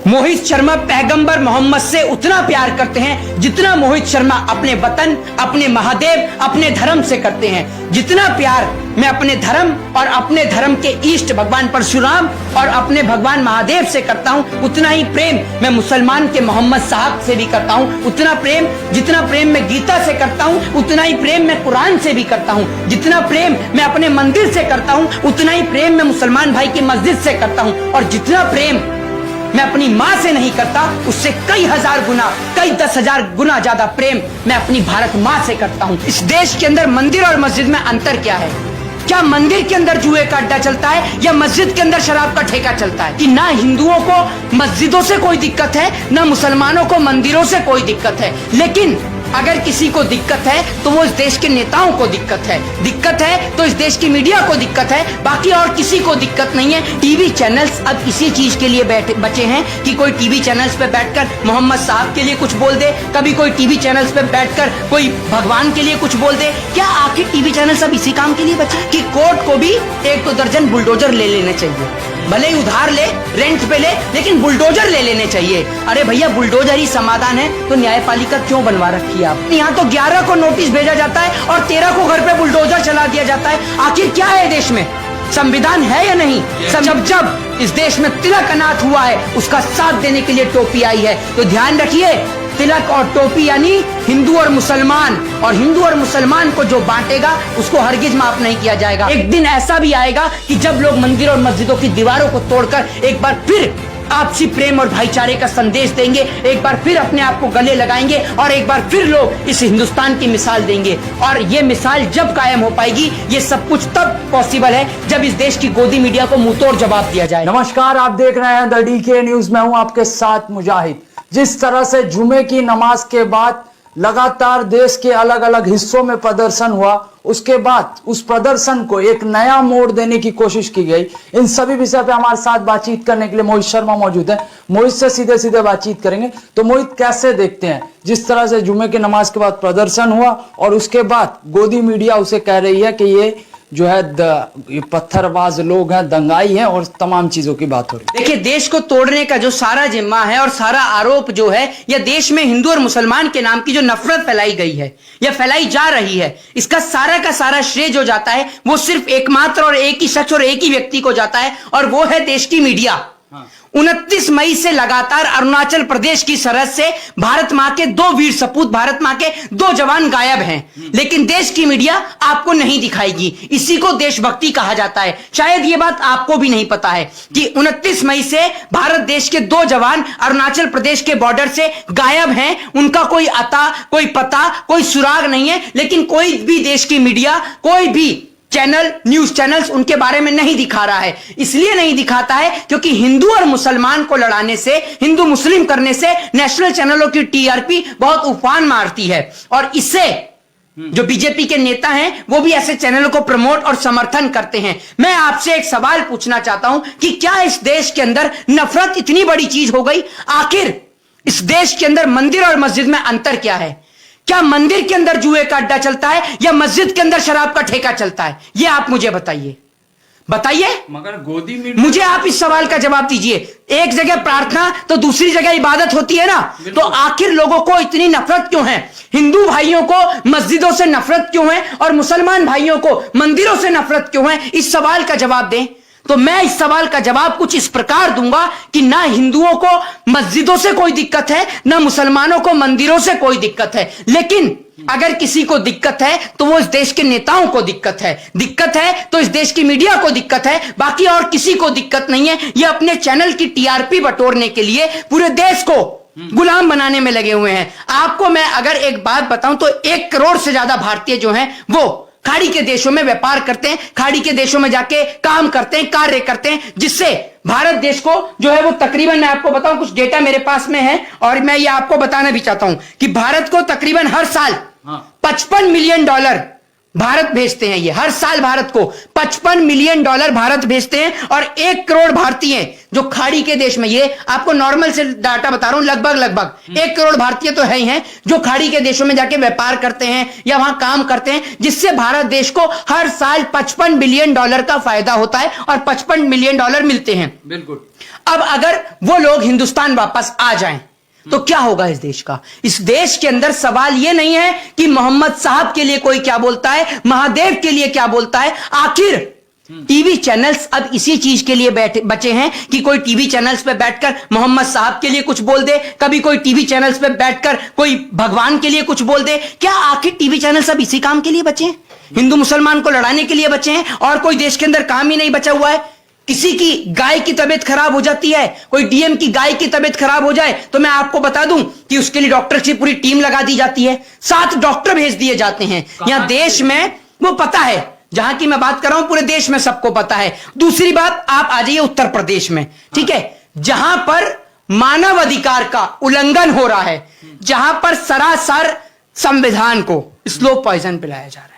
मोहित शर्मा पैगंबर मोहम्मद से उतना प्यार करते हैं जितना मोहित शर्मा अपने वतन, अपने महादेव, अपने धर्म से करते हैं। जितना प्यार मैं अपने धर्म और अपने धर्म के इष्ट भगवान परशुराम और अपने भगवान महादेव से करता हूँ, उतना ही प्रेम मैं मुसलमान के मोहम्मद साहब से भी करता हूँ। उतना प्रेम, जितना प्रेम मैं गीता से करता हूँ, उतना ही प्रेम मैं कुरान से भी करता हूँ। जितना प्रेम मैं अपने मंदिर से करता हूँ, उतना ही प्रेम मैं मुसलमान भाई की मस्जिद से करता हूँ। और जितना प्रेम मैं अपनी माँ से नहीं करता, उससे कई हजार गुना, कई 10,000 गुना ज्यादा प्रेम मैं अपनी भारत माँ से करता हूँ। इस देश के अंदर मंदिर और मस्जिद में अंतर क्या है? क्या मंदिर के अंदर जुए का अड्डा चलता है या मस्जिद के अंदर शराब का ठेका चलता है? कि ना हिंदुओं को मस्जिदों से कोई दिक्कत है, ना मुसलमानों को मंदिरों से कोई दिक्कत है। लेकिन अगर किसी को दिक्कत है तो वो इस देश के नेताओं को दिक्कत है तो इस देश की मीडिया को दिक्कत है, बाकी और किसी को दिक्कत नहीं है। टीवी चैनल्स अब इसी चीज के लिए बचे हैं कि कोई टीवी चैनल्स पे बैठकर मोहम्मद साहब के लिए कुछ बोल दे, कभी कोई टीवी चैनल्स पे बैठकर कोई भगवान के लिए कुछ बोल दे। क्या आखिर टीवी चैनल सब इसी काम के लिए बचे कि कोर्ट को भी 1-2 दर्जन बुलडोजर ले लेने चाहिए? भले ही उधार ले, रेंट पे ले, लेकिन बुलडोजर ले लेने चाहिए। अरे भैया, बुलडोजर ही समाधान है तो न्यायपालिका क्यों बनवा रखी है आप? यहाँ तो 11 को नोटिस भेजा जाता है और 13 को घर पे बुलडोजर चला दिया जाता है। आखिर क्या है देश में? संविधान है या नहीं? जब इस देश में तिलक अनाथ हुआ है, उसका साथ देने के लिए टोपी आई है। तो ध्यान रखिए, तिलक और टोपी यानी हिंदू और मुसलमान, और हिंदू और मुसलमान को जो बांटेगा उसको हरगिज माफ नहीं किया जाएगा। एक दिन ऐसा भी आएगा कि जब लोग मंदिर और मस्जिदों की दीवारों को तोड़कर एक बार फिर आपसी प्रेम और भाईचारे का संदेश देंगे, एक बार फिर अपने आप को गले लगाएंगे और एक बार फिर लोग इस हिंदुस्तान की मिसाल देंगे। और ये मिसाल जब कायम हो पाएगी, ये सब कुछ तब पॉसिबल है जब इस देश की गोदी मीडिया को मुंहतोड़ जवाब दिया जाए। नमस्कार, आप देख रहे हैं द डीके न्यूज। मैं हूं आपके साथ मुजाहिद। जिस तरह से जुमे की नमाज के बाद लगातार देश के अलग अलग हिस्सों में प्रदर्शन हुआ, उसके बाद उस प्रदर्शन को एक नया मोड़ देने की कोशिश की गई। इन सभी विषय पे हमारे साथ बातचीत करने के लिए मोहित शर्मा मौजूद है। मोहित से सीधे सीधे बातचीत करेंगे। तो मोहित, कैसे देखते हैं जिस तरह से जुमे की नमाज के बाद प्रदर्शन हुआ और उसके बाद गोदी मीडिया उसे कह रही है कि ये जो है ये पत्थरबाज लोग हैं, दंगाई हैं और तमाम चीजों की बात हो रही है। देखिए, देश को तोड़ने का जो सारा जिम्मा है और सारा आरोप जो है, या देश में हिंदू और मुसलमान के नाम की जो नफरत फैलाई गई है या फैलाई जा रही है, इसका सारा का सारा श्रेय जो जाता है वो सिर्फ एकमात्र और एक ही शख्स और एक ही व्यक्ति को जाता है, और वो है देश की मीडिया। 29 मई से लगातार अरुणाचल प्रदेश की सरहद से भारत मां के 2 वीर सपूत, भारत मां के 2 जवान गायब हैं, लेकिन देश की मीडिया आपको नहीं दिखाएगी। इसी को देशभक्ति कहा जाता है। शायद ये बात आपको भी नहीं पता है कि 29 मई से भारत देश के 2 जवान अरुणाचल प्रदेश के बॉर्डर से गायब हैं। उनका कोई अता, कोई पता, कोई सुराग नहीं है, लेकिन कोई भी देश की मीडिया, कोई भी चैनल, न्यूज चैनल्स उनके बारे में नहीं दिखा रहा है। इसलिए नहीं दिखाता है क्योंकि हिंदू और मुसलमान को लड़ाने से, हिंदू मुस्लिम करने से नेशनल चैनलों की टीआरपी बहुत उफान मारती है, और इससे जो बीजेपी के नेता हैं वो भी ऐसे चैनलों को प्रमोट और समर्थन करते हैं। मैं आपसे एक सवाल पूछना चाहता हूं कि क्या इस देश के अंदर नफरत इतनी बड़ी चीज हो गई? आखिर इस देश के अंदर मंदिर और मस्जिद में अंतर क्या है? क्या मंदिर के अंदर जुए का अड्डा चलता है या मस्जिद के अंदर शराब का ठेका चलता है? ये आप मुझे बताइए, मगर गोदी मीडिया, मुझे आप इस सवाल का जवाब दीजिए। एक जगह प्रार्थना तो दूसरी जगह इबादत होती है ना, तो आखिर लोगों को इतनी नफरत क्यों है? हिंदू भाइयों को मस्जिदों से नफरत क्यों है और मुसलमान भाइयों को मंदिरों से नफरत क्यों है? इस सवाल का जवाब दें। तो मैं इस सवाल का जवाब कुछ इस प्रकार दूंगा कि ना हिंदुओं को मस्जिदों से कोई दिक्कत है, ना मुसलमानों को मंदिरों से कोई दिक्कत है, लेकिन अगर किसी को दिक्कत है तो वो इस देश के नेताओं को दिक्कत है तो इस देश की मीडिया को दिक्कत है, बाकी और किसी को दिक्कत नहीं है। ये अपने चैनल की टीआरपी बटोरने के लिए पूरे देश को गुलाम बनाने में लगे हुए हैं। आपको मैं अगर एक बात बताऊं तो 1 करोड़ से ज्यादा भारतीय जो हैं वो खाड़ी के देशों में व्यापार करते हैं, खाड़ी के देशों में जाके काम करते हैं, कार्य करते हैं, जिससे भारत देश को जो है वो तकरीबन, मैं आपको बताऊं, कुछ डेटा मेरे पास में है और मैं ये आपको बताना भी चाहता हूं कि भारत को तकरीबन हर साल 55 मिलियन डॉलर भारत भेजते हैं। ये हर साल भारत को 55 मिलियन डॉलर भारत भेजते हैं, और 1 करोड़ भारतीय जो खाड़ी के देश में, ये आपको नॉर्मल से डाटा बता रहा हूं, लगभग 1 करोड़ भारतीय तो है ही हैं जो खाड़ी के देशों में जाके व्यापार करते हैं या वहां काम करते हैं, जिससे भारत देश को हर साल 55 बिलियन डॉलर का फायदा होता है और 55 मिलियन डॉलर मिलते हैं। बिल्कुल। अब अगर वो लोग हिंदुस्तान वापस आ जाएं तो क्या होगा इस देश का? इस देश के अंदर सवाल यह नहीं है कि मोहम्मद साहब के लिए कोई क्या बोलता है, महादेव के लिए क्या बोलता है। आखिर टीवी चैनल्स अब इसी चीज के लिए बचे हैं कि कोई टीवी चैनल्स पे बैठकर मोहम्मद साहब के लिए कुछ बोल दे, कभी कोई टीवी चैनल्स पे बैठकर कोई भगवान के लिए कुछ बोल दे। क्या आखिर टीवी चैनल्स अब इसी काम के लिए बचे हैं? हिंदू मुसलमान को लड़ाने के लिए बचे हैं और कोई देश के अंदर काम ही नहीं बचा हुआ है? किसी की गाय की तबीयत खराब हो जाती है, कोई डीएम की गाय की तबीयत खराब हो जाए तो मैं आपको बता दूं कि उसके लिए डॉक्टर की पूरी टीम लगा दी जाती है, 7 डॉक्टर भेज दिए जाते हैं। यहां देश में वो पता है, जहां की मैं बात कर रहा हूं पूरे देश में सबको पता है। दूसरी बात, आप आ जाइए उत्तर प्रदेश में, ठीक है, जहां पर मानव अधिकार का उल्लंघन हो रहा है, जहां पर सरासर संविधान को स्लो पॉइजन पिलाया जा रहा है।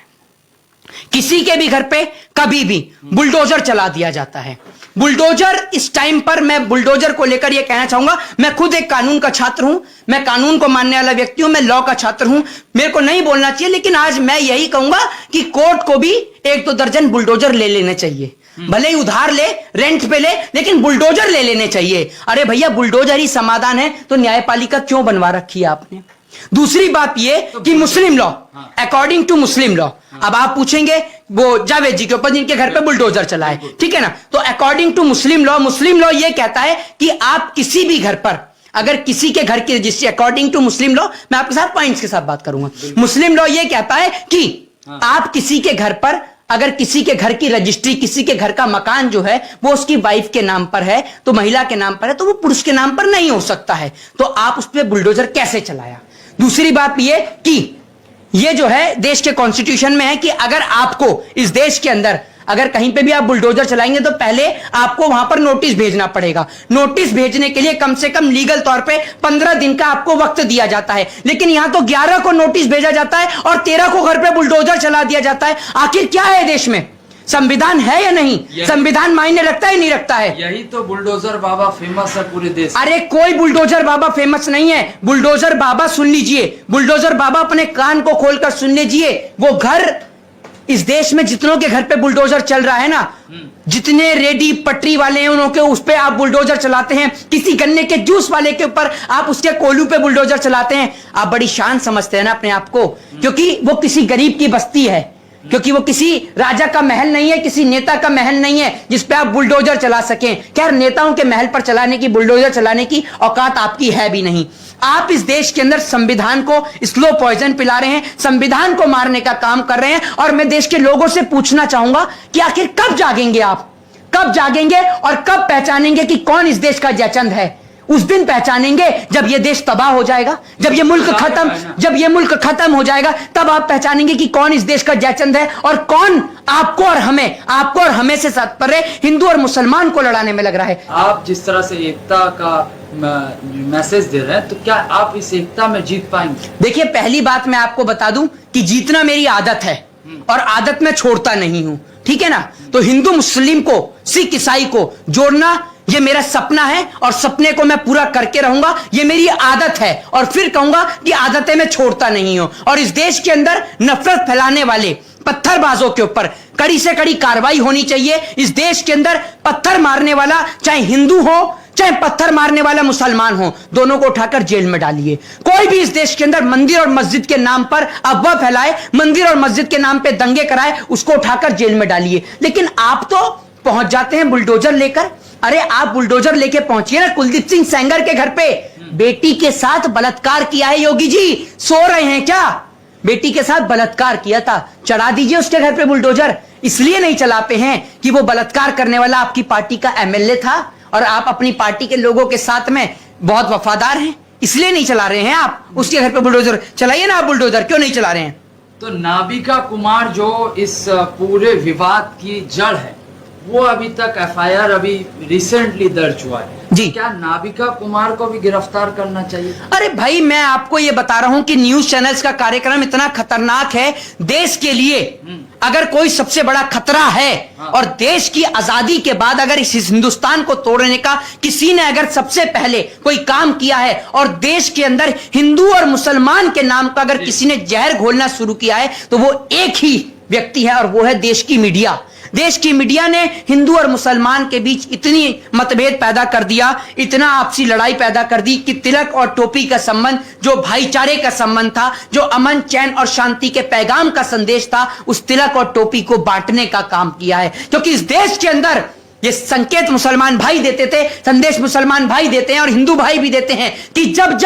किसी के भी घर पे कभी भी बुलडोजर चला दिया जाता है। बुलडोजर इस टाइम पर, मैं बुलडोजर को लेकर यह कहना चाहूंगा, मैं खुद एक कानून का छात्र हूं, मैं कानून को मानने वाला व्यक्ति हूं, मैं लॉ का छात्र हूं, मेरे को नहीं बोलना चाहिए, लेकिन आज मैं यही कहूंगा कि कोर्ट को भी 1-2 दर्जन बुलडोजर ले लेने चाहिए। भले ही उधार ले, रेंट पे ले, लेकिन बुलडोजर ले लेने चाहिए। अरे भैया, बुलडोजर ही समाधान है तो न्यायपालिका क्यों बनवा रखी है आपने? दूसरी बात यह कि Muslim law, according to Muslim law, अब आप पूछेंगे वो जावेद जी के ऊपर जिनके घर पे बुलडोजर चला है, ठीक है ना, तो अकॉर्डिंग टू मुस्लिम लॉ यह कहता है कि आप किसी भी घर पर, अगर किसी के घर की registry, according to Muslim law, मैं आपके साथ पॉइंट्स के साथ बात करूंगा, मुस्लिम लॉ यह कहता है कि आप किसी के घर पर, अगर किसी के घर की रजिस्ट्री, किसी के घर का मकान जो है वो उसकी वाइफ के नाम पर है, तो महिला के नाम पर है, तो वो पुरुष के नाम पर नहीं हो सकता है, तो आप उस पर बुलडोजर कैसे चलाया? दूसरी बात यह कि ये जो है देश के कॉन्स्टिट्यूशन में है कि अगर आपको इस देश के अंदर अगर कहीं पे भी आप बुलडोजर चलाएंगे तो पहले आपको वहां पर नोटिस भेजना पड़ेगा। नोटिस भेजने के लिए कम से कम लीगल तौर पे 15 दिन का आपको वक्त दिया जाता है, लेकिन यहां तो 11 को नोटिस भेजा जाता है और 13 को घर पे बुलडोजर चला दिया जाता है। आखिर क्या है देश में? संविधान है या नहीं? संविधान मायने रखता है नहीं रखता है? यही तो बुलडोजर बाबा फेमस है पूरे देश। अरे कोई बुलडोजर बाबा फेमस नहीं है। बुलडोजर बाबा सुन लीजिए, बुलडोजर बाबा अपने कान को खोलकर सुन लीजिए, वो घर, इस देश में जितनों के घर पे बुलडोजर चल रहा है ना, जितने रेडी पटरी वाले हैं उनके उस पे आप बुलडोजर चलाते हैं, किसी गन्ने के जूस वाले के ऊपर आप उसके कोल्हू पे बुलडोजर चलाते हैं, आप बड़ी शान समझते हैं ना अपने आप को, क्योंकि वो किसी गरीब की बस्ती है, क्योंकि वो किसी राजा का महल नहीं है, किसी नेता का महल नहीं है जिस पे आप बुलडोजर चला सकें। खैर, नेताओं के महल पर चलाने की, बुलडोजर चलाने की औकात आपकी है भी नहीं। आप इस देश के अंदर संविधान को स्लो पॉइजन पिला रहे हैं, संविधान को मारने का काम कर रहे हैं। और मैं देश के लोगों से पूछना चाहूंगा कि आखिर कब जागेंगे आप? कब जागेंगे और कब पहचानेंगे कि कौन इस देश का जयचंद है? उस दिन पहचानेंगे जब यह देश तबाह हो जाएगा, जब यह मुल्क खत्म हो जाएगा, तब आप पहचानेंगे कि कौन इस देश का जयचंद है और कौन आपको और हमें से तत्पर है, हिंदू और मुसलमान को लड़ाने में लग रहा है। आप जिस तरह से एकता का मैसेज दे रहे हैं, तो क्या आप इस एकता में जीत पाएंगे? देखिए, पहली बात मैं आपको बता दूं कि जीतना मेरी आदत है और आदत में छोड़ता नहीं हूं, ठीक है ना। तो हिंदू मुस्लिम को, सिख ईसाई को जोड़ना ये मेरा सपना है और सपने को मैं पूरा करके रहूंगा, ये मेरी आदत है। और फिर कहूंगा कि आदतें मैं छोड़ता नहीं हूं। और इस देश के अंदर नफरत फैलाने वाले पत्थरबाजों के ऊपर कड़ी से कड़ी कार्रवाई होनी चाहिए। इस देश के अंदर पत्थर मारने वाला चाहे हिंदू हो, चाहे पत्थर मारने वाला मुसलमान हो, दोनों को उठाकर जेल में डालिए। कोई भी इस देश के अंदर मंदिर और मस्जिद के नाम पर अफवाह फैलाए, मंदिर और मस्जिद के नाम पे दंगे कराए, उसको उठाकर जेल में डालिए। लेकिन आप तो पहुंच जाते हैं बुलडोजर लेकर। अरे आप बुलडोजर लेके पहुंचिए ना कुलदीप सिंह सेंगर के घर पे। बेटी के साथ बलात्कार किया है योगी जी, सो रहे हैं क्या? बेटी के साथ बलात्कार किया था, चढ़ा दीजिए उसके घर पे बुलडोजर। इसलिए नहीं चलाते हैं कि वो बलात्कार करने वाला आपकी पार्टी का एमएलए था और आप अपनी पार्टी के लोगों के साथ में बहुत वफादार हैं, इसलिए नहीं चला रहे हैं आप उसके घर पे बुलडोजर। चलाइए ना आप बुलडोजर, क्यों नहीं चला रहे हैं? तो नाबिका कुमार जो इस पूरे विवाद की जड़ है, वो अभी तक एफआईआर अभी रिसेंटली दर्ज हुआ है जी। क्या नाबिका कुमार को भी गिरफ्तार करना चाहिए? अरे भाई, मैं आपको ये बता रहा हूं कि न्यूज चैनल्स का कार्यक्रम इतना खतरनाक है देश के लिए। अगर कोई सबसे बड़ा खतरा है और देश की आजादी के बाद अगर इस हिंदुस्तान को तोड़ने का किसी ने अगर सबसे पहले कोई काम किया है और देश के अंदर हिंदू और मुसलमान के नाम का अगर किसी ने जहर घोलना शुरू किया है, तो वो एक ही व्यक्ति है और वो है देश की मीडिया। देश की मीडिया ने हिंदू और मुसलमान के बीच इतनी मतभेद पैदा कर दिया, इतना आपसी लड़ाई पैदा कर दी कि तिलक और टोपी का संबंध जो भाईचारे का संबंध था, जो अमन चैन और शांति के पैगाम का संदेश था, उस तिलक और टोपी को बांटने का काम किया है। क्योंकि इस देश के अंदर ये संकेत मुसलमान भाई देते थे, संदेश मुसलमान भाई देते हैं और हिंदू भाई भी देते हैं कि जब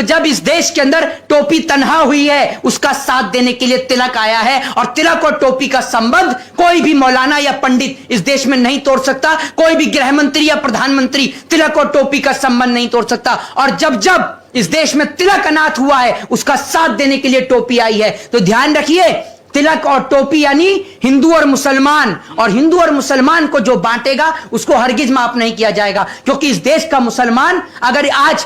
जब इस देश के अंदर टोपी तन्हा हुई है, उसका साथ देने के लिए तिलक आया है। और तिलक और टोपी का संबंध कोई भी मौलाना या पंडित इस देश में नहीं तोड़ सकता, कोई भी गृह मंत्री या प्रधानमंत्री तिलक और टोपी का संबंध नहीं तोड़ सकता। और जब जब इस देश में तिलक अनाथ हुआ है, उसका साथ देने के लिए टोपी आई है। तो ध्यान रखिए, तिलक और टोपी यानी हिंदू और मुसलमान, और हिंदू और मुसलमान को जो बांटेगा उसको हरगिज माफ नहीं किया जाएगा। क्योंकि इस देश का मुसलमान, अगर आज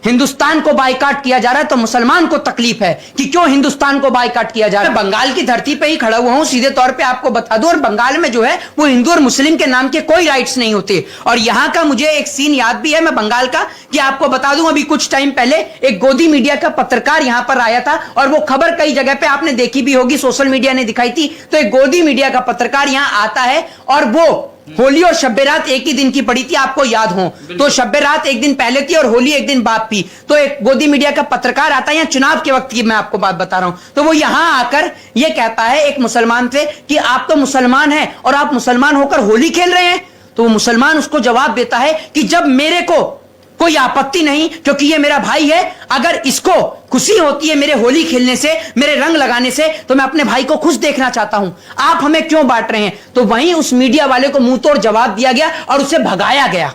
हिंदुस्तान को बायकाट किया जा रहा है तो मुसलमान को तकलीफ है कि क्यों हिंदुस्तान को बायकाट किया जा रहा है। बंगाल की धरती पे ही खड़ा हुआ हूं, सीधे तौर पे आपको बता दूं, और बंगाल में जो है वो हिंदू और मुस्लिम के नाम के कोई राइट्स नहीं होते। और यहां का मुझे एक सीन याद भी है, मैं बंगाल का, कि आपको बता दूं, अभी कुछ टाइम पहले एक गोदी मीडिया का पत्रकार यहां पर आया था, और वो खबर कई जगह पे आपने देखी भी होगी, सोशल मीडिया ने दिखाई थी। तो एक गोदी मीडिया का पत्रकार यहां आता है, और वो होली और शब्बे रात एक ही दिन की पड़ी थी, आपको याद हो तो शब्बे रात एक दिन पहले थी और होली एक दिन बाद थी। तो एक गोदी मीडिया का पत्रकार आता है, यहाँ चुनाव के वक्त की मैं आपको बात बता रहा हूं, तो वो यहां आकर ये कहता है एक मुसलमान से कि आप तो मुसलमान हैं और आप मुसलमान होकर होली खेल रहे हैं। तो वो मुसलमान उसको जवाब देता है कि जब मेरे को कोई आपत्ति नहीं, क्योंकि ये मेरा भाई है, अगर इसको खुशी होती है मेरे होली खेलने से, मेरे रंग लगाने से, तो मैं अपने भाई को खुश देखना चाहता हूं, आप हमें क्यों बांट रहे हैं। तो वहीं उस मीडिया वाले को मुंह तोड़ जवाब दिया गया और उसे भगाया गया।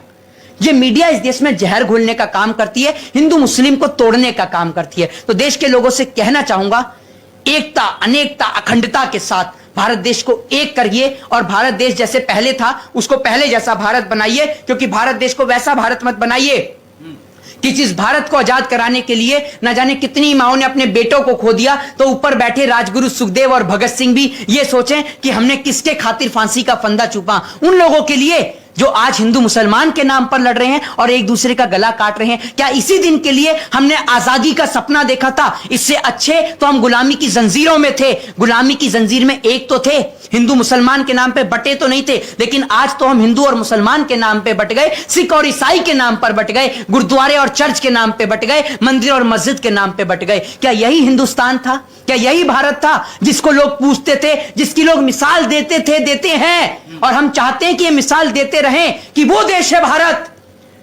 ये मीडिया इस देश में जहर घोलने का काम करती है, हिंदू मुस्लिम को तोड़ने का काम करती है। तो देश के लोगों से कहना चाहूंगा, एकता, अनेकता, अखंडता के साथ भारत देश को एक करिए, और भारत देश जैसे पहले था उसको पहले जैसा भारत बनाइए। क्योंकि भारत देश को वैसा भारत मत बनाइए कि जिस भारत को आजाद कराने के लिए न जाने कितनी माओं ने अपने बेटों को खो दिया, तो ऊपर बैठे राजगुरु सुखदेव और भगत सिंह भी ये सोचें कि हमने किसके खातिर फांसी का फंदा चूपा। उन लोगों के लिए जो आज हिंदू मुसलमान के नाम पर लड़ रहे हैं और एक दूसरे का गला काट रहे हैं। क्या इसी दिन के लिए हमने आजादी का सपना देखा था? इससे अच्छे तो हम गुलामी की जंजीरों में थे। गुलामी की जंजीर में एक तो थे, हिंदू मुसलमान के नाम पे बटे तो नहीं थे, लेकिन आज तो हम हिंदू और मुसलमान के नाम पे बट गए, सिख और ईसाई के नाम पर बट गए, गुरुद्वारे और चर्च के नाम पे बट गए, मंदिर और मस्जिद के नाम पे बट गए। क्या यही हिंदुस्तान था? क्या यही भारत था जिसको लोग पूछते थे, जिसकी लोग मिसाल देते थे, देते हैं, और हम चाहते हैं कि ये मिसाल देते रहें कि वो देश है भारत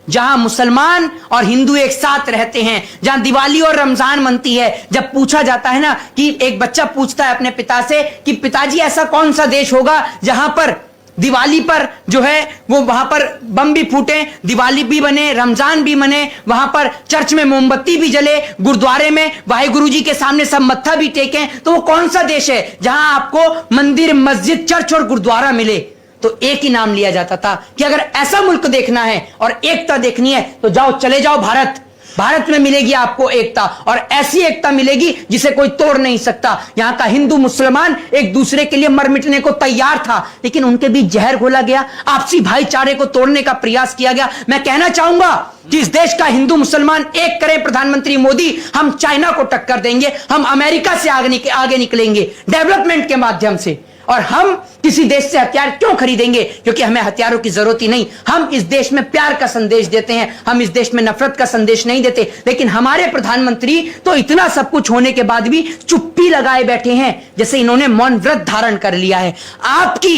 जहां मुसलमान और हिंदू एक साथ रहते हैं, जहां दिवाली और रमजान मनती है। जब पूछा जाता है ना कि एक बच्चा पूछता है अपने पिता से कि पिताजी ऐसा कौन सा देश होगा जहां पर दिवाली पर जो है वो वहां पर बम भी फूटे, दिवाली भी बने, रमजान भी बने, वहां पर चर्च में मोमबत्ती भी जले, गुरुद्वारे में वाहेगुरु जी के सामने सब मत्था भी टेकें, तो वो कौन सा देश है जहां आपको मंदिर, मस्जिद, चर्च और गुरुद्वारा मिले? तो एक ही नाम लिया जाता था कि अगर ऐसा मुल्क देखना है और एकता देखनी है तो जाओ, चले जाओ भारत। भारत में मिलेगी आपको एकता, और ऐसी एकता मिलेगी जिसे कोई तोड़ नहीं सकता। यहां का हिंदू मुसलमान एक दूसरे के लिए मर मिटने को तैयार था, लेकिन उनके बीच जहर घोला गया, आपसी भाईचारे को तोड़ने का प्रयास किया गया। मैं कहना चाहूंगा कि इस देश का हिंदू मुसलमान एक करें प्रधानमंत्री मोदी, हम चाइना को टक्कर देंगे, हम अमेरिका से आगे निकलेंगे डेवलपमेंट के माध्यम से। और हम किसी देश से हथियार क्यों खरीदेंगे? क्योंकि हमें हथियारों की जरूरत ही नहीं। हम इस देश में प्यार का संदेश देते हैं, हम इस देश में नफरत का संदेश नहीं देते। लेकिन हमारे प्रधानमंत्री तो इतना सब कुछ होने के बाद भी चुप्पी लगाए बैठे हैं, जैसे इन्होंने मौन व्रत धारण कर लिया है। आपकी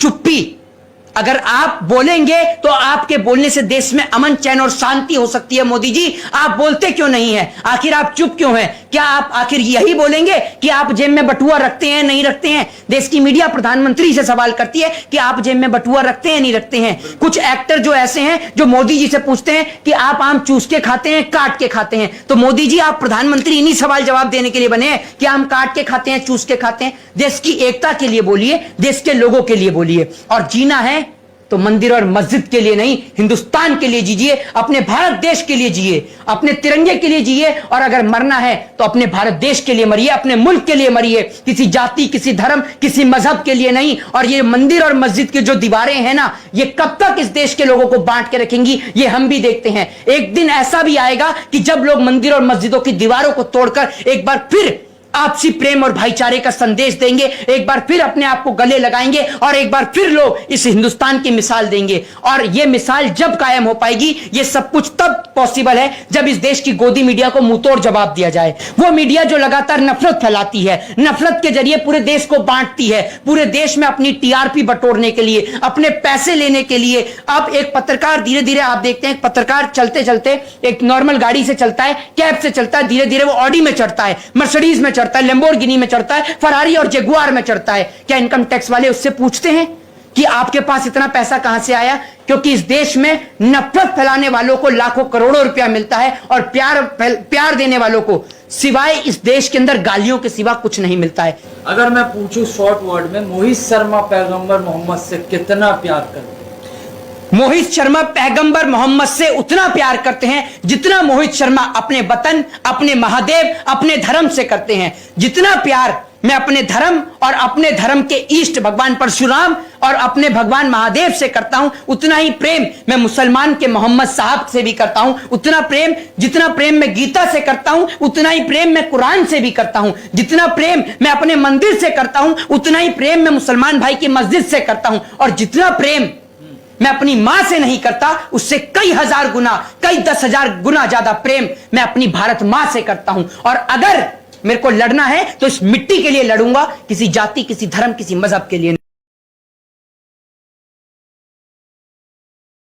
चुप्पी, अगर आप बोलेंगे तो आपके बोलने से देश में अमन, चैन और शांति हो सकती है। मोदी जी, आप बोलते क्यों नहीं है? आखिर आप चुप क्यों हैं? क्या आप आखिर यही बोलेंगे कि आप जेब में बटुआ रखते हैं, नहीं रखते हैं? देश की मीडिया प्रधानमंत्री से सवाल करती है कि आप जेब में बटुआ रखते हैं, नहीं रखते हैं। कुछ एक्टर जो ऐसे हैं जो मोदी जी से पूछते हैं कि आप आम चूस के खाते हैं, काट के खाते हैं? तो मोदी जी, आप प्रधानमंत्री इन्हीं सवाल जवाब देने के लिए बने हैं कि आम काट के खाते हैं, चूस के खाते हैं? देश की एकता के लिए बोलिए, देश के लोगों के लिए बोलिए। और जीना है तो मंदिर और मस्जिद के लिए नहीं, हिंदुस्तान के लिए जीजिए, अपने भारत देश के लिए जिए, अपने तिरंगे के लिए जिए। और अगर मरना है तो अपने भारत देश के लिए मरिए, अपने मुल्क के लिए मरिए, किसी जाति, किसी धर्म, किसी मजहब के लिए नहीं। और ये मंदिर और मस्जिद की जो दीवारें हैं ना, ये कब तक इस देश के लोगों को बांट के रखेंगी, ये हम भी देखते हैं। एक दिन ऐसा भी आएगा कि जब लोग मंदिर और मस्जिदों की दीवारों को तोड़कर एक बार फिर आपसी प्रेम और भाईचारे का संदेश देंगे, एक बार फिर अपने आप को गले लगाएंगे और एक बार फिर लोग इस हिंदुस्तान की मिसाल देंगे। और यह मिसाल जब कायम हो पाएगी, यह सब कुछ तब पॉसिबल है जब इस देश की गोदी मीडिया को मुंहतोड़ जवाब दिया जाए। वो मीडिया जो लगातार नफरत फैलाती है, नफरत के जरिए पूरे देश को बांटती है, पूरे देश में अपनी टीआरपी बटोरने के लिए, अपने पैसे लेने के लिए। अब एक पत्रकार धीरे धीरे आप देखते हैं, पत्रकार चलते चलते एक नॉर्मल गाड़ी से चलता है, कैब से चलता है, धीरे धीरे वो ऑडी में चढ़ता है, मर्सिडीज में चढ़ता है, लैम्बोर्गिनी में चढ़ता है, फरारी और जगुआर में चढ़ता है। क्या इनकम टैक्स वाले उससे पूछते हैं कि आपके पास इतना पैसा कहां से आया? क्योंकि इस देश में नफरत फैलाने वालों को लाखों करोड़ों रुपया मिलता है और प्यार देने वालों को सिवाय इस देश के अंदर गालियों के सिवा कुछ नहीं मिलता है। अगर मैं पूछूं शॉर्ट वर्ड में, मोहित शर्मा पैगंबर मोहम्मद से कितना प्यार करते हैं? मोहित शर्मा पैगंबर मोहम्मद से उतना प्यार करते हैं जितना मोहित शर्मा अपने वतन, अपने महादेव, अपने धर्म से करते हैं। जितना प्यार मैं अपने धर्म और अपने धर्म के इष्ट भगवान परशुराम और अपने भगवान महादेव से करता हूं, उतना ही प्रेम मैं मुसलमान के मोहम्मद साहब से भी करता हूं। उतना प्रेम, जितना प्रेम मैं गीता से करता हूं, उतना ही प्रेम मैं कुरान से भी करता हूं। जितना प्रेम मैं अपने मंदिर से करता हूं, उतना ही प्रेम मैं मुसलमान भाई की मस्जिद से करता हूं। और जितना प्रेम मैं अपनी मां से नहीं करता, उससे कई हजार गुना, कई 10,000 गुना ज्यादा प्रेम मैं अपनी भारत मां से करता हूं। और अगर मेरे को लड़ना है तो इस मिट्टी के लिए लड़ूंगा, किसी जाति, किसी धर्म, किसी मजहब के लिए।